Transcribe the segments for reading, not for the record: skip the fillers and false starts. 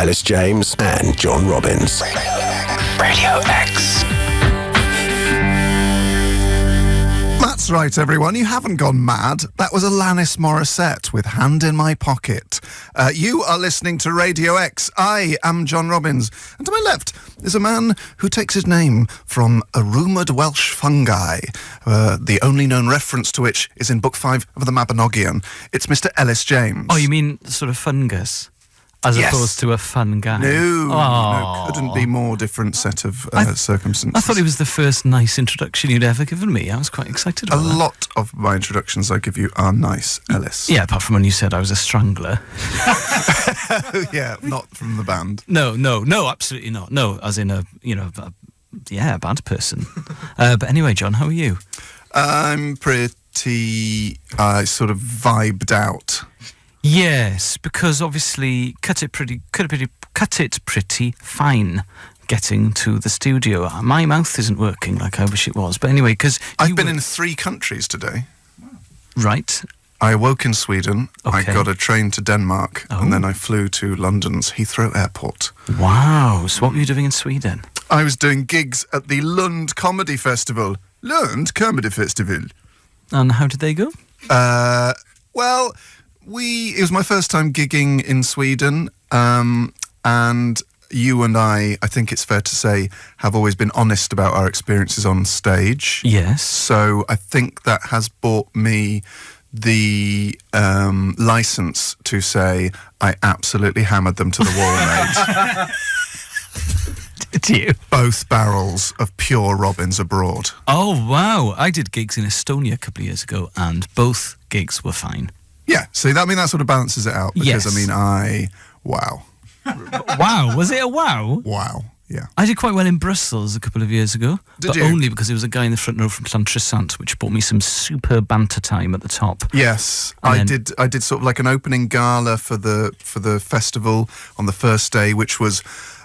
Elis James and John Robbins. Radio X. That's right, everyone. You haven't gone mad. That was Alanis Morissette with Hand in My Pocket. You are listening to Radio X. I am John Robbins. And to my left is a man who takes his name from a rumoured Welsh fungi, the only known reference to which is in Book 5 of the Mabinogion. It's Mr. Elis James. Oh, you mean sort of fungus? As opposed to a fun guy? No, couldn't be more different set of circumstances. I thought it was the first nice introduction you'd ever given me. I was quite excited about that. A lot of my introductions I give you are nice, Elis. Yeah, apart from when you said I was a strangler. Yeah, not from the band. No, absolutely not. No, as in a bad person. But anyway, John, how are you? I'm pretty, sort of vibed out. Yes, because obviously cut it pretty fine getting to the studio. My mouth isn't working like I wish it was. But anyway, because I've been in 3 countries today. Right. I woke in Sweden, Okay. I got a train to Denmark, and then I flew to London's Heathrow Airport. Wow. So what were you doing in Sweden? I was doing gigs at the Lund Comedy Festival. Lund Comedy Festival. And how did they go? Well, it was my first time gigging in Sweden, and you and I think it's fair to say, have always been honest about our experiences on stage. Yes. So I think that has bought me the license to say I absolutely hammered them to the wall, mate. Did you? Both barrels of pure Robbins abroad. Oh, wow. I did gigs in Estonia a couple of years ago, and both gigs were fine. Yeah, see, that sort of balances it out. Because, Yes. Wow. Wow. Was it a wow? Wow, yeah. I did quite well in Brussels a couple of years ago. Did you? Only because there was a guy in the front row from Llantrisant, which bought me some super banter time at the top. Yes, And I did sort of like an opening gala for the festival on the first day, which was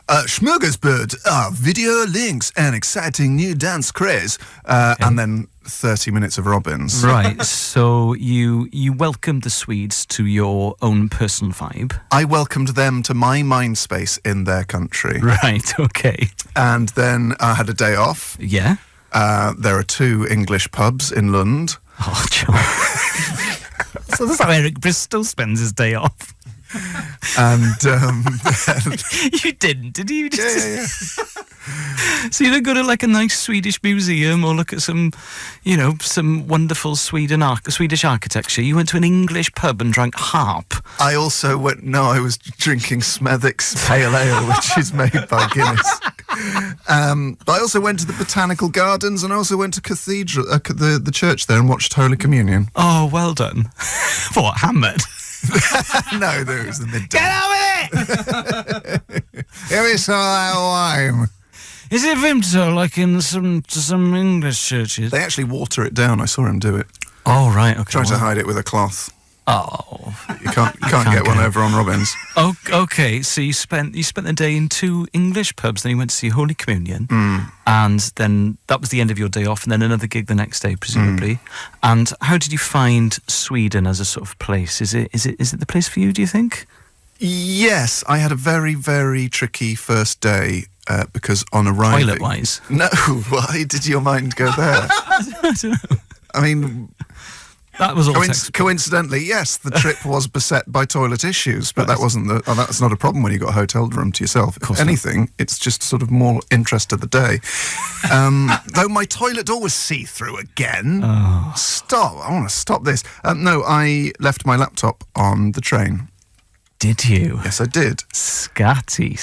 smorgasbord, video links and exciting new dance craze, and then 30 minutes of Robbins. Right, so you welcomed the Swedes to your own personal vibe. I welcomed them to my mind space in their country. Right, okay. And then I had a day off. Yeah? There are 2 English pubs in Lund. Oh, John. So that's how Eric Bristol spends his day off. And You didn't, did you? yeah. So you don't go to like a nice Swedish museum or look at some wonderful Swedish architecture. You went to an English pub and drank harp. I also I was drinking Smethwick's Pale Ale, which is made by Guinness. But I also went to the Botanical Gardens, and I also went to Cathedral, the church there, and watched Holy Communion. Oh, well done. What, hammered? No, there was the midday. Get out with it! Here we saw that wine. Is it Vimto like in some English churches? They actually water it down. I saw him do it. Oh, right, okay. Trying to hide it with a cloth. Oh. You can't get one over on Robbins. Oh, okay, so you spent the day in 2 English pubs, then you went to see Holy Communion, and then that was the end of your day off, and then another gig the next day, presumably. And how did you find Sweden as a sort of place? Is it the place for you, do you think? Yes, I had a very, very tricky first day because on arriving... Toilet-wise? No, why did your mind go there? I don't know. I mean... That was all coincidentally, yes, the trip was beset by toilet issues, but that wasn't that's not a problem when you got a hotel room to yourself. If anything, it's just sort of more interest of the day. Though my toilet door was see-through again. Oh. Stop! I want to stop this. No, I left my laptop on the train. Did you? Yes, I did. Scatty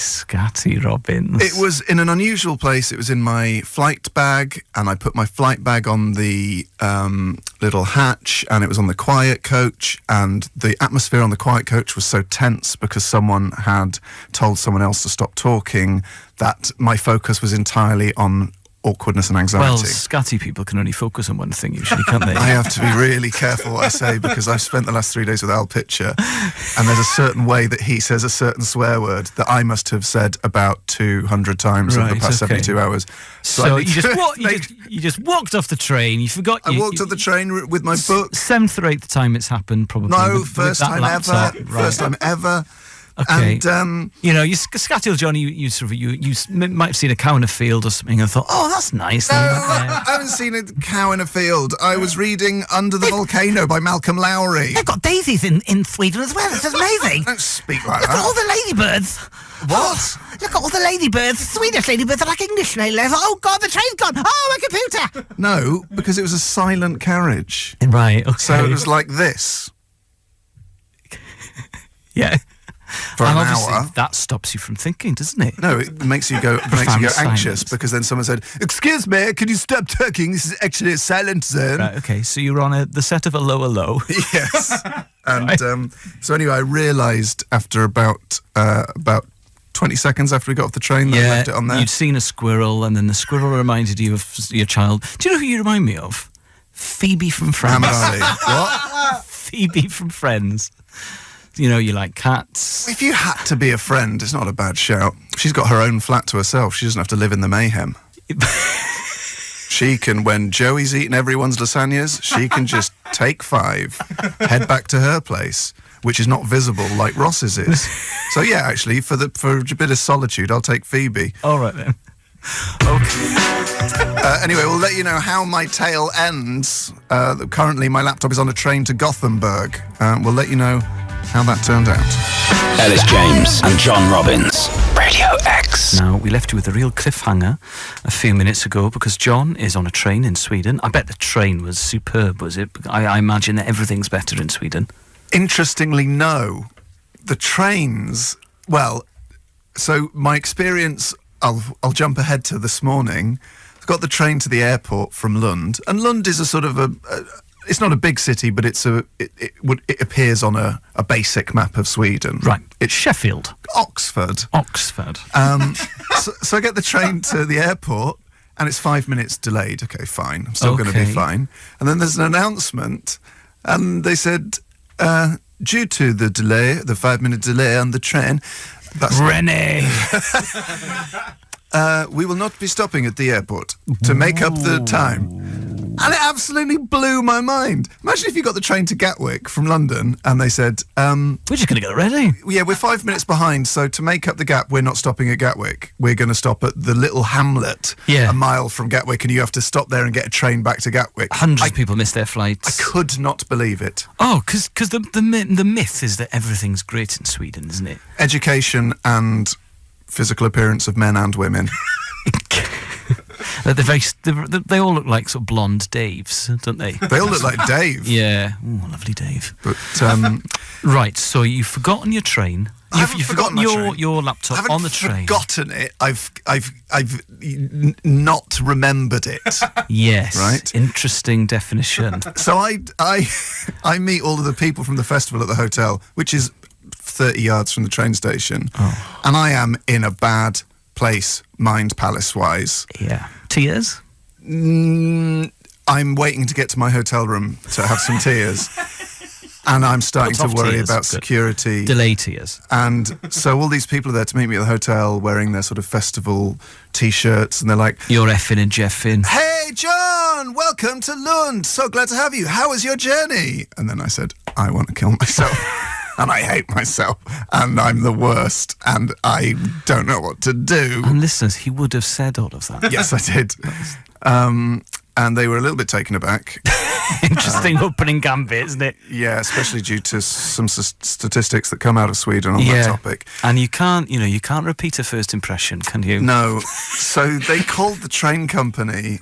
Robbins. It was in an unusual place. It was in my flight bag, and I put my flight bag on the little hatch, and it was on the quiet coach, and the atmosphere on the quiet coach was so tense because someone had told someone else to stop talking that my focus was entirely on awkwardness and anxiety. Well, scatty people can only focus on one thing usually, can't they? I have to be really careful what I say because I've spent the last 3 days with Al Pitcher, and there's a certain way that he says a certain swear word that I must have said about 200 times over the past 72 hours. So you just walked off the train. You forgot. I walked off the train with my book. 7th or 8th time it's happened, probably. No, with first that time laptop. ever. Right. First time ever. Okay. And you Scattiel John, you might have seen a cow in a field or something and thought, oh, that's nice. no, And you went there. I haven't seen a cow in a field. I was reading Under the Volcano by Malcolm Lowry. They've got daisies in Sweden as well. It's amazing. Don't speak like Look at all that. the ladybirds. What? Look at all the ladybirds. Swedish ladybirds are like English ladybirds. Oh, God, the train's gone. Oh, my computer. No, because it was a silent carriage. Right, okay. So it was like this yeah. for And an obviously hour. that stops you from thinking, doesn't it? No, it makes you go Profound anxious silence. because then someone said, "Excuse me, could you stop talking? This is actually a silent zone." Right, okay, so you're on the set of a low. Yes. And so anyway, I realised after about 20 seconds after we got off the train that I left it on there. You'd seen a squirrel, and then the squirrel reminded you of your child. Do you know who you remind me of? Phoebe from Friends. Muhammad Ali. What? Phoebe from Friends. You know, you like cats. If you had to be a friend, it's not a bad shout. She's got her own flat to herself. She doesn't have to live in the mayhem. She can, when Joey's eating everyone's lasagnas, she can just take 5, head back to her place, which is not visible like Ross's is. So yeah, actually, for a bit of solitude, I'll take Phoebe. All right then. Anyway, we'll let you know how my tale ends. Currently, my laptop is on a train to Gothenburg. We'll let you know how that turned out. Elis James and John Robbins. Radio X. Now, we left you with a real cliffhanger a few minutes ago because John is on a train in Sweden. I bet the train was superb, was it? I imagine that everything's better in Sweden. Interestingly, no. The trains, well, so my experience, I'll jump ahead to this morning. I got the train to the airport from Lund, and Lund is a sort of it's not a big city, but it appears on a basic map of Sweden. Right. It's Sheffield. Oxford. So I get the train to the airport, and it's 5 minutes delayed. Okay, fine. I'm still going to be Okay. fine. And then there's an announcement, and they said, due to the delay, the 5-minute delay on the train, Renee. we will not be stopping at the airport to make up the time. And it absolutely blew my mind. Imagine if you got the train to Gatwick from London and they said, We're just going to get ready. yeah, we're 5 minutes behind, so to make up the gap, we're not stopping at Gatwick. We're going to stop at the little hamlet a mile from Gatwick, and you have to stop there and get a train back to Gatwick. Hundreds of people miss their flights. I could not believe it. Oh, because the myth is that everything's great in Sweden, isn't it? Education and physical appearance of men and women. They all look like sort of blonde Daves, don't they? They all look like Dave. Yeah. Ooh, lovely Dave. But Right, so you've forgotten your train. I haven't You've forgotten forgotten my train. your I laptop haven't on the train. forgotten it. I've not remembered it. Yes. Right. Interesting definition. So I meet all of the people from the festival at the hotel, which is 30 yards from the train station, and I am in a bad place, mind palace wise. Yeah. Tears? I'm waiting to get to my hotel room to have some tears, and I'm starting to Cut off worry tears. about Good. security. Delay tears. And so all these people are there to meet me at the hotel wearing their sort of festival T-shirts, and they're like, You're effing and jeffing. "Hey, John, welcome to Lund. So glad to have you. How was your journey?" And then I said, "I want to kill myself." And I hate myself, and I'm the worst, and I don't know what to do. And listeners, he would have said all of that. Yes, I did. And they were a little bit taken aback. Interesting opening gambit, isn't it? Yeah, especially due to some statistics that come out of Sweden on that topic. And you can't repeat a first impression, can you? No. So they called the train company,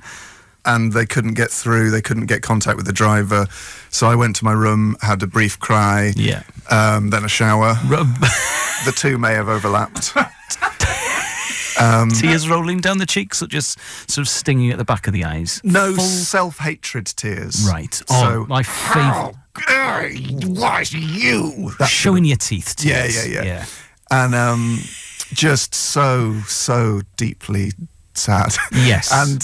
and they couldn't get through. They couldn't get contact with the driver. So I went to my room, had a brief cry, Yeah. then a shower. The two may have overlapped. Tears rolling down the cheeks or just sort of stinging at the back of the eyes? No self-hatred tears. Right. So, Oh, my favourite. why you? That Showing your teeth. Yeah, tears. yeah. And just so deeply sad. Yes. And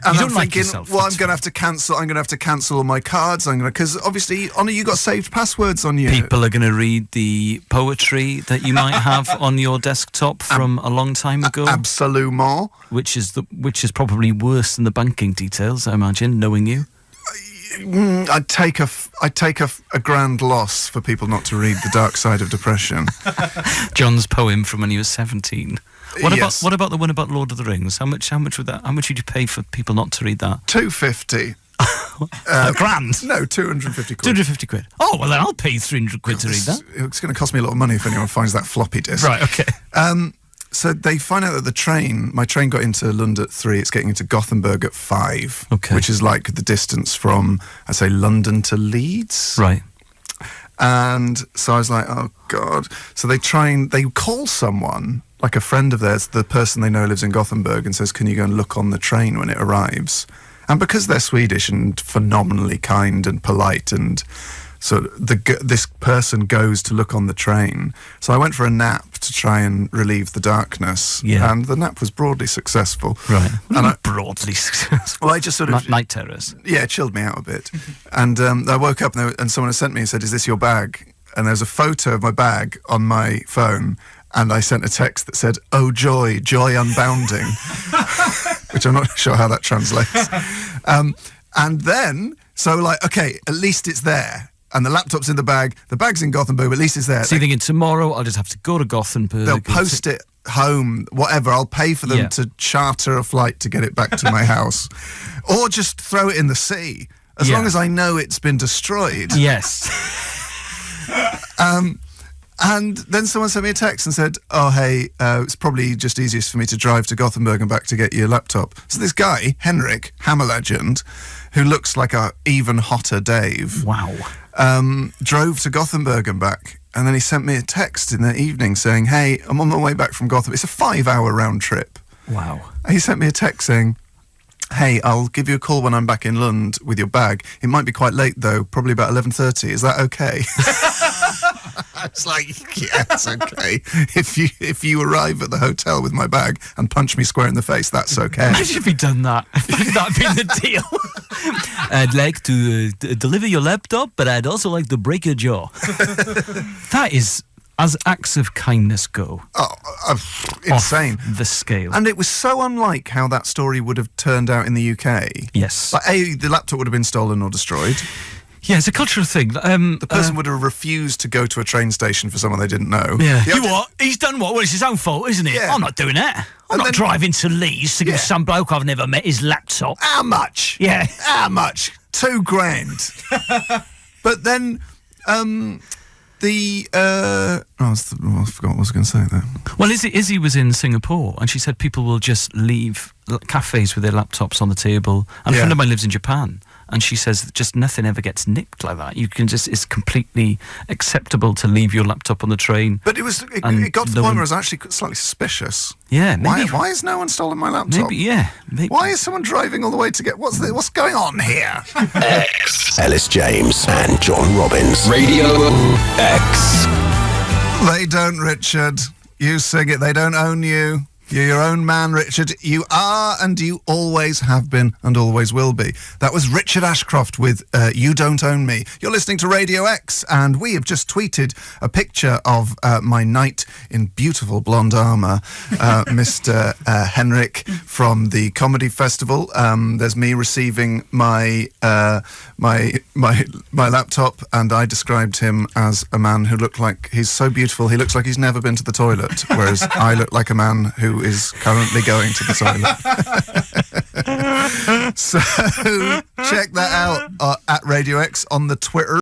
You I'm don't like thinking, yourself, well, I'm that's going to have to cancel. I'm going to have to cancel all my cards. Because obviously, Honor, you got saved passwords on you. People are going to read the poetry that you might have on your desktop from a long time ago, Absolument. which is probably worse than the banking details, I imagine, knowing you. I'd take a grand loss for people not to read The Dark Side of Depression. John's poem from when he was 17. What Yes. about the one about Lord of the Rings? How much would you pay for people not to read that? £250. A grand? No, 250 quid. 250 quid. Oh, well then I'll pay 300 quid to read that. It's going to cost me a lot of money if anyone finds that floppy disk. Right, okay. So they find out that my train got into London at 3, it's getting into Gothenburg at 5, Okay. which is like the distance from, I'd say, London to Leeds. Right. And so I was like, oh, God. So they call someone, like a friend of theirs, the person they know lives in Gothenburg, and says, can you go and look on the train when it arrives? And because they're Swedish and phenomenally kind and polite, and so this person goes to look on the train. So I went for a nap to try and relieve the darkness, and the nap was broadly successful. Right. And broadly successful. Well, I just sort of... Night terrors. Yeah, it chilled me out a bit. And I woke up and someone had sent me and said, is this your bag? And there's a photo of my bag on my phone, and I sent a text that said, oh joy, joy unbounding, which I'm not sure how that translates. And then, so like, okay, at least it's there. And the laptop's in the bag's in Gothenburg, but at least it's there. So you're thinking, tomorrow I'll just have to go to Gothenburg. They'll post it home, whatever. I'll pay for them to charter a flight to get it back to my house. Or just throw it in the sea, as long as I know it's been destroyed. Yes. And then someone sent me a text and said, oh, hey, it's probably just easiest for me to drive to Gothenburg and back to get your laptop. So this guy, Henrik, Hammer Legend, who looks like a even hotter Dave. Wow. Drove to Gothenburg and back. And then he sent me a text in the evening saying, hey, I'm on my way back from Gothenburg. It's a 5-hour round trip. Wow. And he sent me a text saying, hey, I'll give you a call when I'm back in Lund with your bag. It might be quite late, though, probably about 11:30. Is that okay? It's like, yeah, it's okay. If you arrive at the hotel with my bag and punch me square in the face, that's okay. Imagine if he'd done that. If that'd been the deal. I'd like to deliver your laptop, but I'd also like to break your jaw. That is, as acts of kindness go, insane. off the scale. And it was so unlike how that story would have turned out in the UK. Yes. Like, the laptop would have been stolen or destroyed. Yeah, it's a cultural thing. The person would have refused to go to a train station for someone they didn't know. Yeah. You what? He's done what? Well, it's his own fault, isn't it? Yeah. I'm not doing that. I'm not driving to Leeds to give some bloke I've never met his laptop. How much? Yeah. How much? $2,000. But then, I forgot what I was going to say there. Well, Izzy was in Singapore, and she said people will just leave cafes with their laptops on the table. And a friend of mine lives in Japan, and she says just nothing ever gets nicked like that. You can just, it's completely acceptable to leave your laptop on the train. But it got to the point where I was actually slightly suspicious. Yeah, maybe. Why has no one stolen my laptop? Maybe. Why is someone driving all the way to get... What's going on here? X. Elis James and John Robbins. Radio X. They don't, Richard. You sing it. They don't own you. You're your own man, Richard. You are, and you always have been, and always will be. That was Richard Ashcroft with You Don't Own Me. You're listening to Radio X, and we have just tweeted a picture of my knight in beautiful blonde armour, Mr. Henrik from the Comedy Festival. There's me receiving my laptop, and I described him as a man who looked like he's so beautiful he looks like he's never been to the toilet, whereas I look like a man who is currently going to the toilet. So check that out at Radio X on the Twitter.